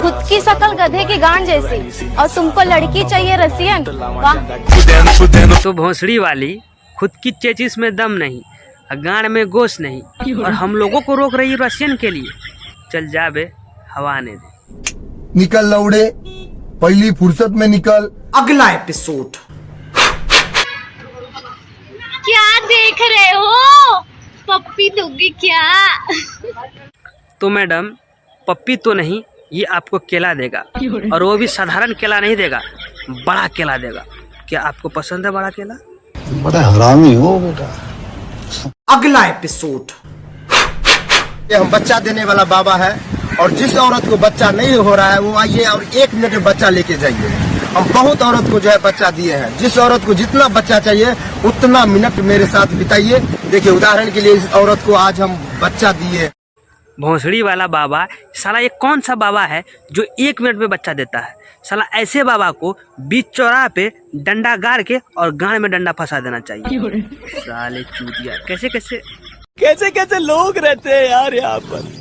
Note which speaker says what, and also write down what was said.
Speaker 1: खुद की शकल गधे की गांड जैसी और तुमको लड़की चाहिए रसियन। वाह।
Speaker 2: तो भोंसड़ी वाली, खुद की चेचिस में दम नहीं, गांड में गोश नहीं, और हम लोगों को रोक रही रशियन के लिए। चल जा बे, हवा आने दे।
Speaker 3: निकल लौड़े, पहली फुर्सत में निकल।
Speaker 4: अगला एपिसोड।
Speaker 1: क्या देख रहे हो? पप्पी दोगी क्या?
Speaker 2: तो मैडम, पप्पी तो नहीं, ये आपको केला देगा, और वो भी साधारण केला नहीं देगा, बड़ा केला देगा। क्या आपको पसंद है बड़ा केला?
Speaker 3: बड़ा हरामी हो बेटा।
Speaker 4: अगला एपिसोड।
Speaker 3: ये हम बच्चा देने वाला बाबा है, और जिस औरत को बच्चा नहीं हो रहा है वो आइए और 1 मिनट में बच्चा लेके जाइए। हम बहुत औरत को जो है बच्चा दिए हैं। जिस औरत को जितना बच्चा चाहिए उतना मिनट मेरे साथ बिताइए। देखिए, उदाहरण के लिए इस औरत को आज हम बच्चा दिए।
Speaker 2: भोंसड़ी वाला बाबा, साला ये कौन सा बाबा है जो 1 मिनट में बच्चा देता है? साला ऐसे बाबा को बीच चौराहे पे डंडा गाड़ के और गांड में डंडा फंसा देना चाहिए। साले चूतिया, कैसे कैसे
Speaker 5: कैसे लोग रहते हैं यार यहाँ पर।